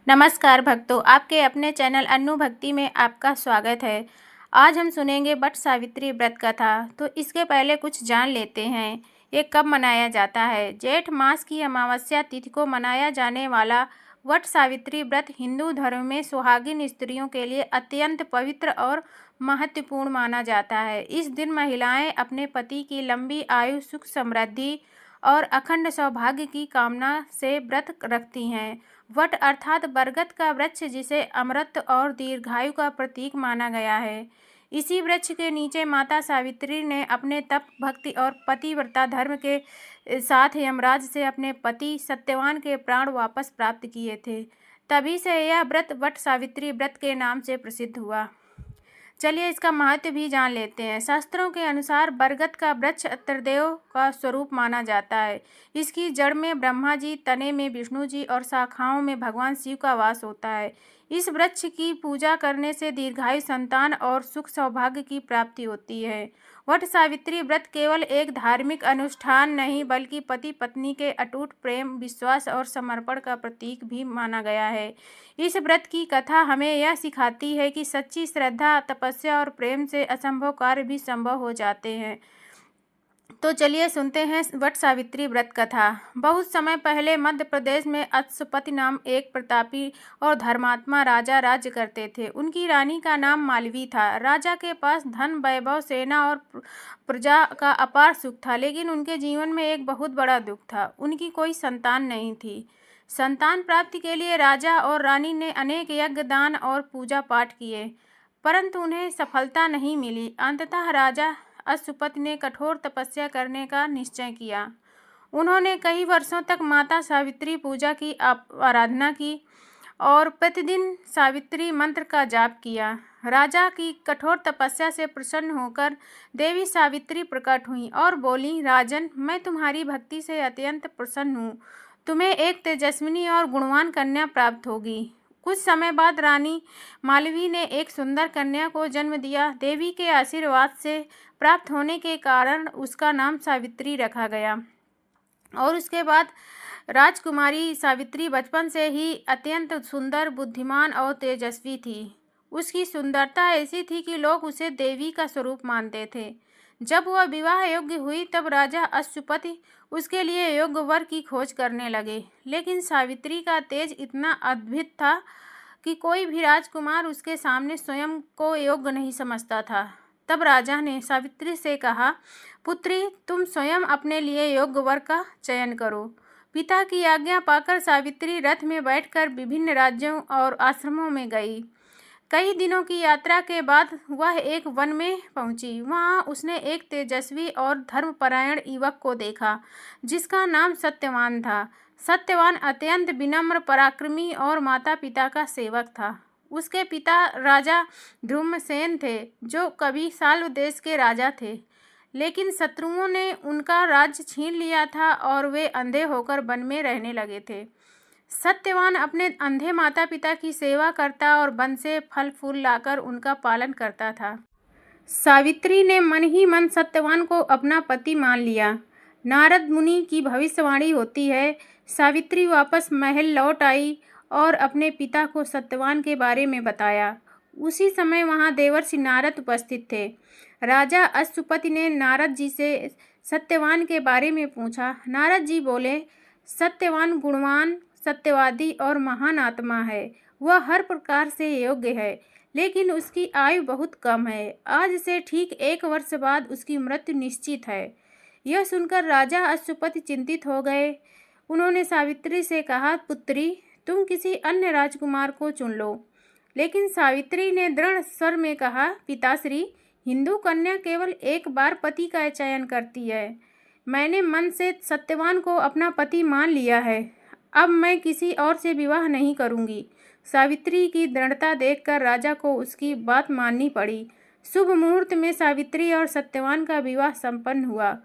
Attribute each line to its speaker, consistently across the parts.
Speaker 1: नमस्कार भक्तों, आपके अपने चैनल अन्नू भक्ति में आपका स्वागत है। आज हम सुनेंगे वट सावित्री व्रत कथा। तो इसके पहले कुछ जान लेते हैं, ये कब मनाया जाता है। जेठ मास की अमावस्या तिथि को मनाया जाने वाला वट सावित्री व्रत हिंदू धर्म में सुहागिन स्त्रियों के लिए अत्यंत पवित्र और महत्वपूर्ण माना जाता है। इस दिन महिलाएं अपने पति की लंबी आयु, सुख समृद्धि और अखंड सौभाग्य की कामना से व्रत रखती हैं। वट अर्थात बरगद का वृक्ष, जिसे अमृत और दीर्घायु का प्रतीक माना गया है। इसी वृक्ष के नीचे माता सावित्री ने अपने तप, भक्ति और पतिव्रता धर्म के साथ यमराज से अपने पति सत्यवान के प्राण वापस प्राप्त किए थे। तभी से यह व्रत वट सावित्री व्रत के नाम से प्रसिद्ध हुआ। चलिए इसका महत्व भी जान लेते हैं। शास्त्रों के अनुसार बरगद का वृक्ष त्रिदेव का स्वरूप माना जाता है। इसकी जड़ में ब्रह्मा जी, तने में विष्णु जी और शाखाओं में भगवान शिव का वास होता है। इस वृक्ष की पूजा करने से दीर्घायु, संतान और सुख सौभाग्य की प्राप्ति होती है। वट सावित्री व्रत केवल एक धार्मिक अनुष्ठान नहीं, बल्कि पति पत्नी के अटूट प्रेम, विश्वास और समर्पण का प्रतीक भी माना गया है। इस व्रत की कथा हमें यह सिखाती है कि सच्ची श्रद्धा, तपस्या और प्रेम से असंभव कार्य भी संभव हो जाते हैं। तो चलिए सुनते हैं वट सावित्री व्रत कथा। बहुत समय पहले मध्य प्रदेश में अश्वपति नाम एक प्रतापी और धर्मात्मा राजा राज्य करते थे। उनकी रानी का नाम मालवी था। राजा के पास धन, वैभव, सेना और प्रजा का अपार सुख था, लेकिन उनके जीवन में एक बहुत बड़ा दुख था। उनकी कोई संतान नहीं थी। संतान प्राप्ति के लिए राजा और रानी ने अनेक यज्ञ, दान और पूजा पाठ किए, परंतु उन्हें सफलता नहीं मिली। अंततः राजा अश्वपति ने कठोर तपस्या करने का निश्चय किया। उन्होंने कई वर्षों तक माता सावित्री पूजा की आराधना की और प्रतिदिन सावित्री मंत्र का जाप किया। राजा की कठोर तपस्या से प्रसन्न होकर देवी सावित्री प्रकट हुई और बोली, राजन, मैं तुम्हारी भक्ति से अत्यंत प्रसन्न हूँ। तुम्हें एक तेजस्विनी और गुणवान कन्या प्राप्त होगी। कुछ समय बाद रानी मालवी ने एक सुंदर कन्या को जन्म दिया। देवी के आशीर्वाद से प्राप्त होने के कारण उसका नाम सावित्री रखा गया। और उसके बाद राजकुमारी सावित्री बचपन से ही अत्यंत सुंदर, बुद्धिमान और तेजस्वी थी। उसकी सुंदरता ऐसी थी कि लोग उसे देवी का स्वरूप मानते थे। जब वह विवाह योग्य हुई, तब राजा अश्वपति उसके लिए योग्य वर की खोज करने लगे, लेकिन सावित्री का तेज इतना अद्भुत था कि कोई भी राजकुमार उसके सामने स्वयं को योग्य नहीं समझता था। तब राजा ने सावित्री से कहा, पुत्री, तुम स्वयं अपने लिए योग्य वर का चयन करो। पिता की आज्ञा पाकर सावित्री रथ में बैठकर विभिन्न राज्यों और आश्रमों में गई। कई दिनों की यात्रा के बाद वह एक वन में पहुंची। वहां उसने एक तेजस्वी और धर्मपरायण युवक को देखा, जिसका नाम सत्यवान था। सत्यवान अत्यंत विनम्र, पराक्रमी और माता पिता का सेवक था। उसके पिता राजा धूम्रसेन थे, जो कभी साल्व देश के राजा थे, लेकिन शत्रुओं ने उनका राज्य छीन लिया था और वे अंधे होकर वन में रहने लगे थे। सत्यवान अपने अंधे माता पिता की सेवा करता और वन से फल फूल लाकर उनका पालन करता था। सावित्री ने मन ही मन सत्यवान को अपना पति मान लिया। नारद मुनि की भविष्यवाणी होती है, सावित्री वापस महल लौट आई और अपने पिता को सत्यवान के बारे में बताया। उसी समय वहां देवर्षि नारद उपस्थित थे। राजा अश्वपति ने नारद जी से सत्यवान के बारे में पूछा। नारद जी बोले, सत्यवान गुणवान, सत्यवादी और महान आत्मा है। वह हर प्रकार से योग्य है, लेकिन उसकी आयु बहुत कम है। आज से ठीक 1 वर्ष बाद उसकी मृत्यु निश्चित है। यह सुनकर राजा अश्वपति चिंतित हो गए। उन्होंने सावित्री से कहा, पुत्री, तुम किसी अन्य राजकुमार को चुन लो। लेकिन सावित्री ने दृढ़ स्वर में कहा, पिताश्री, हिंदू कन्या केवल एक बार पति का चयन करती है। मैंने मन से सत्यवान को अपना पति मान लिया है। अब मैं किसी और से विवाह नहीं करूंगी। सावित्री की दृढ़ता देखकर राजा को उसकी बात माननी पड़ी। शुभ मुहूर्त में सावित्री और सत्यवान का विवाह संपन्न हुआ।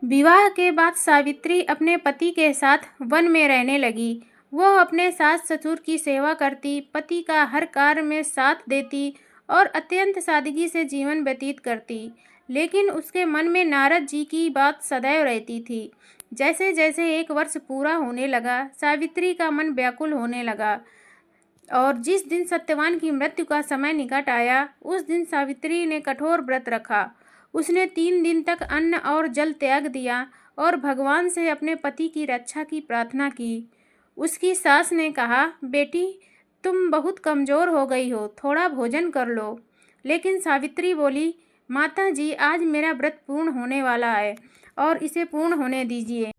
Speaker 1: विवाह के बाद सावित्री अपने पति के साथ वन में रहने लगी। वह अपने सास ससुर की सेवा करती, पति का हर कार्य में साथ देती और अत्यंत सादगी से जीवन व्यतीत करती। लेकिन उसके मन में नारद जी की बात सदैव रहती थी। जैसे जैसे 1 वर्ष पूरा होने लगा, सावित्री का मन व्याकुल होने लगा और जिस दिन सत्यवान की मृत्यु का समय निकट आया, उस दिन सावित्री ने कठोर व्रत रखा। उसने 3 दिन तक अन्न और जल त्याग दिया और भगवान से अपने पति की रक्षा की प्रार्थना की। उसकी सास ने कहा, बेटी, तुम बहुत कमज़ोर हो गई हो, थोड़ा भोजन कर लो। लेकिन सावित्री बोली, माता जी, आज मेरा व्रत पूर्ण होने वाला है और इसे पूर्ण होने दीजिए।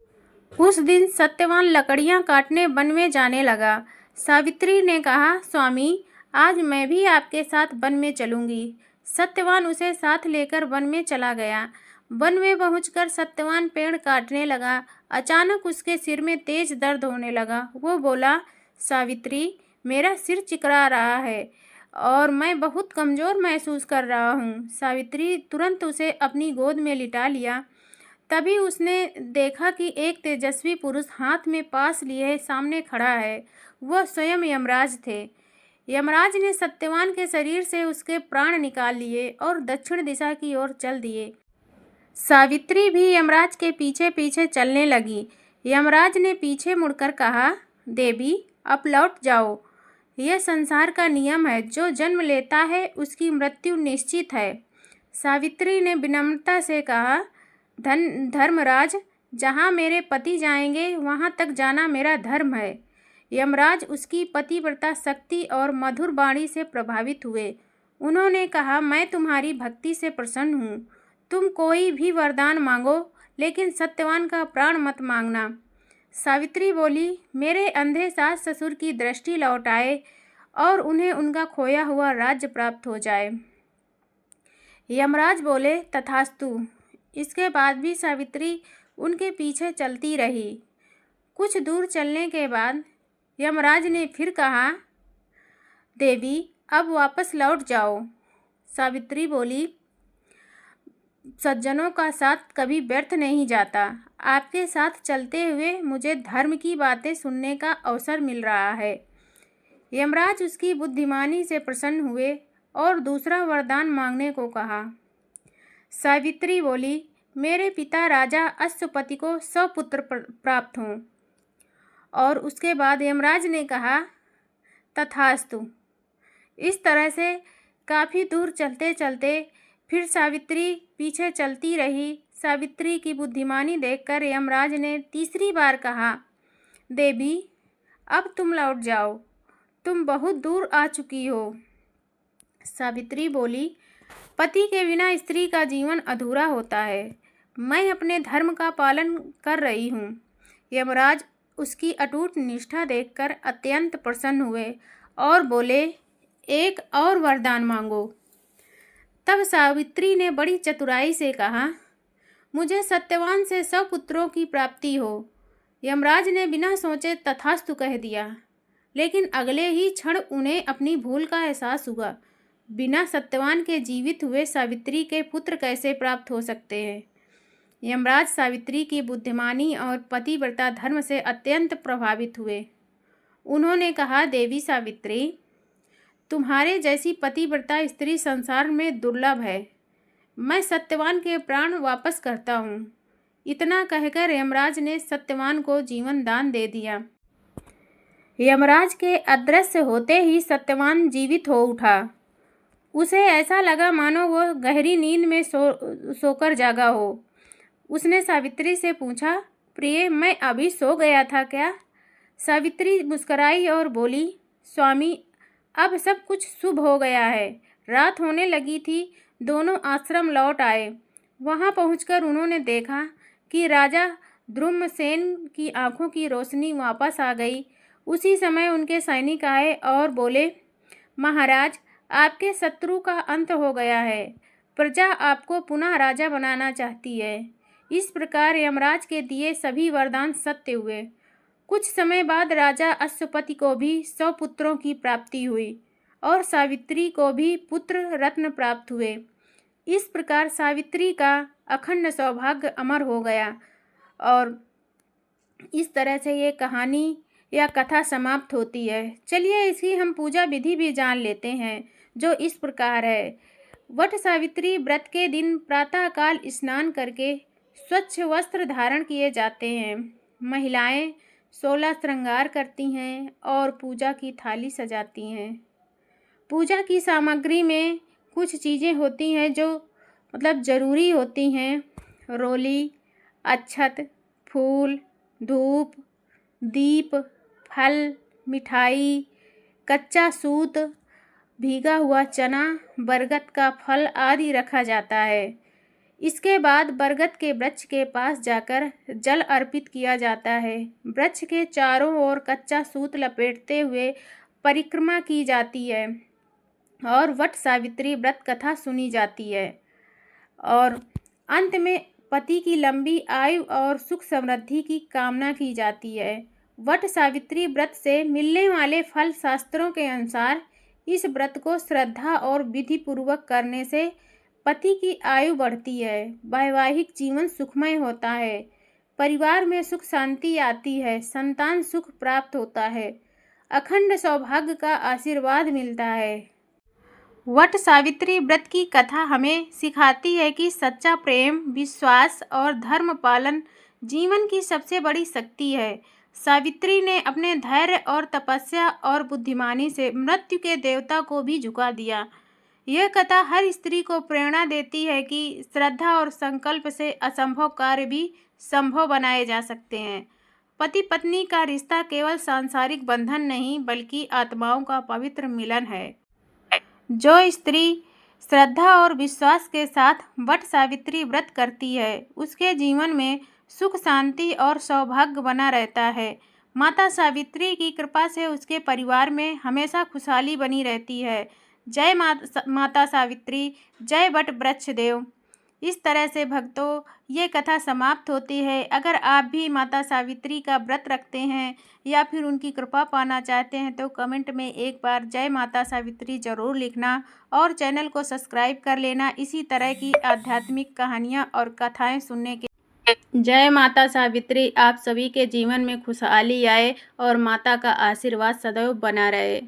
Speaker 1: उस दिन सत्यवान लकड़ियां काटने वन में जाने लगा। सावित्री ने कहा, स्वामी, आज मैं भी आपके साथ वन में चलूंगी। सत्यवान उसे साथ लेकर वन में चला गया। वन में पहुंचकर सत्यवान पेड़ काटने लगा। अचानक उसके सिर में तेज दर्द होने लगा। वो बोला, सावित्री, मेरा सिर चिकरा रहा है और मैं बहुत कमज़ोर महसूस कर रहा हूँ। सावित्री तुरंत उसे अपनी गोद में लिटा लिया। तभी उसने देखा कि एक तेजस्वी पुरुष हाथ में पास लिए सामने खड़ा है। वह स्वयं यमराज थे। यमराज ने सत्यवान के शरीर से उसके प्राण निकाल लिए और दक्षिण दिशा की ओर चल दिए। सावित्री भी यमराज के पीछे पीछे चलने लगी। यमराज ने पीछे मुड़कर कहा, देवी, अब लौट जाओ। यह संसार का नियम है, जो जन्म लेता है उसकी मृत्यु निश्चित है। सावित्री ने विनम्रता से कहा, धर्मराज, जहाँ मेरे पति जाएंगे वहाँ तक जाना मेरा धर्म है। यमराज उसकी पतिव्रता शक्ति और मधुर वाणी से प्रभावित हुए। उन्होंने कहा, मैं तुम्हारी भक्ति से प्रसन्न हूँ। तुम कोई भी वरदान मांगो, लेकिन सत्यवान का प्राण मत मांगना। सावित्री बोली, मेरे अंधे सास ससुर की दृष्टि लौट आए और उन्हें उनका खोया हुआ राज्य प्राप्त हो जाए। यमराज बोले, तथास्तु। इसके बाद भी सावित्री उनके पीछे चलती रही। कुछ दूर चलने के बाद यमराज ने फिर कहा, देवी, अब वापस लौट जाओ। सावित्री बोली, सज्जनों का साथ कभी व्यर्थ नहीं जाता। आपके साथ चलते हुए मुझे धर्म की बातें सुनने का अवसर मिल रहा है। यमराज उसकी बुद्धिमानी से प्रसन्न हुए और दूसरा वरदान मांगने को कहा। सावित्री बोली, मेरे पिता राजा अश्वपति को 100 पुत्र प्राप्त हों। और उसके बाद यमराज ने कहा, तथास्तु। इस तरह से काफ़ी दूर चलते चलते फिर सावित्री पीछे चलती रही। सावित्री की बुद्धिमानी देखकर यमराज ने तीसरी बार कहा, देवी, अब तुम लौट जाओ, तुम बहुत दूर आ चुकी हो। सावित्री बोली, पति के बिना स्त्री का जीवन अधूरा होता है। मैं अपने धर्म का पालन कर रही हूँ। यमराज उसकी अटूट निष्ठा देखकर अत्यंत प्रसन्न हुए और बोले, एक और वरदान मांगो। तब सावित्री ने बड़ी चतुराई से कहा, मुझे सत्यवान से 100 पुत्रों की प्राप्ति हो। यमराज ने बिना सोचे तथास्तु कह दिया, लेकिन अगले ही क्षण उन्हें अपनी भूल का एहसास हुआ। बिना सत्यवान के जीवित हुए सावित्री के पुत्र कैसे प्राप्त हो सकते हैं। यमराज सावित्री की बुद्धिमानी और पतिव्रता धर्म से अत्यंत प्रभावित हुए। उन्होंने कहा, देवी सावित्री, तुम्हारे जैसी पतिव्रता स्त्री संसार में दुर्लभ है। मैं सत्यवान के प्राण वापस करता हूँ। इतना कहकर यमराज ने सत्यवान को जीवन दान दे दिया। यमराज के अदृश्य होते ही सत्यवान जीवित हो उठा। उसे ऐसा लगा मानो वो गहरी नींद में सोकर जागा हो। उसने सावित्री से पूछा, प्रिय, मैं अभी सो गया था क्या? सावित्री मुस्कुराई और बोली, स्वामी, अब सब कुछ शुभ हो गया है। रात होने लगी थी। दोनों आश्रम लौट आए। वहां पहुंचकर उन्होंने देखा कि राजा द्रुमसेन की आंखों की रोशनी वापस आ गई। उसी समय उनके सैनिक आए और बोले, महाराज, आपके शत्रु का अंत हो गया है। प्रजा आपको पुनः राजा बनाना चाहती है। इस प्रकार यमराज के दिए सभी वरदान सत्य हुए। कुछ समय बाद राजा अश्वपति को भी 100 पुत्रों की प्राप्ति हुई और सावित्री को भी पुत्र रत्न प्राप्त हुए। इस प्रकार सावित्री का अखंड सौभाग्य अमर हो गया। और इस तरह से ये कहानी या कथा समाप्त होती है। चलिए इसकी हम पूजा विधि भी जान लेते हैं, जो इस प्रकार है। वट सावित्री व्रत के दिन प्रातःकाल स्नान करके स्वच्छ वस्त्र धारण किए जाते हैं। महिलाएं 16 श्रृंगार करती हैं और पूजा की थाली सजाती हैं। पूजा की सामग्री में कुछ चीज़ें होती हैं जो ज़रूरी होती हैं। रोली, अक्षत, फूल, धूप, दीप, फल, मिठाई, कच्चा सूत, भीगा हुआ चना, बरगद का फल आदि रखा जाता है। इसके बाद बरगद के वृक्ष के पास जाकर जल अर्पित किया जाता है। वृक्ष के चारों ओर कच्चा सूत लपेटते हुए परिक्रमा की जाती है और वट सावित्री व्रत कथा सुनी जाती है और अंत में पति की लंबी आयु और सुख समृद्धि की कामना की जाती है। वट सावित्री व्रत से मिलने वाले फल शास्त्रों के अनुसार इस व्रत को श्रद्धा और विधि पूर्वक करने से पति की आयु बढ़ती है, वैवाहिक जीवन सुखमय होता है, परिवार में सुख शांति आती है, संतान सुख प्राप्त होता है, अखंड सौभाग्य का आशीर्वाद मिलता है। वट सावित्री व्रत की कथा हमें सिखाती है कि सच्चा प्रेम, विश्वास और धर्म पालन जीवन की सबसे बड़ी शक्ति है। सावित्री ने अपने धैर्य और तपस्या और बुद्धिमानी से मृत्यु के देवता को भी झुका दिया। यह कथा हर स्त्री को प्रेरणा देती है कि श्रद्धा और संकल्प से असंभव कार्य भी संभव बनाए जा सकते हैं। पति पत्नी का रिश्ता केवल सांसारिक बंधन नहीं बल्कि आत्माओं का पवित्र मिलन है। जो स्त्री श्रद्धा और विश्वास के साथ वट सावित्री व्रत करती है उसके जीवन में सुख शांति और सौभाग्य बना रहता है। माता सावित्री की कृपा से उसके परिवार में हमेशा खुशहाली बनी रहती है। जय माता सावित्री, जय वट वृक्ष देव। इस तरह से भक्तों ये कथा समाप्त होती है। अगर आप भी माता सावित्री का व्रत रखते हैं या फिर उनकी कृपा पाना चाहते हैं तो कमेंट में एक बार जय माता सावित्री ज़रूर लिखना और चैनल को सब्सक्राइब कर लेना इसी तरह की आध्यात्मिक कहानियाँ और कथाएं सुनने के। जय माता सावित्री। आप सभी के जीवन में खुशहाली आए और माता का आशीर्वाद सदैव बना रहे।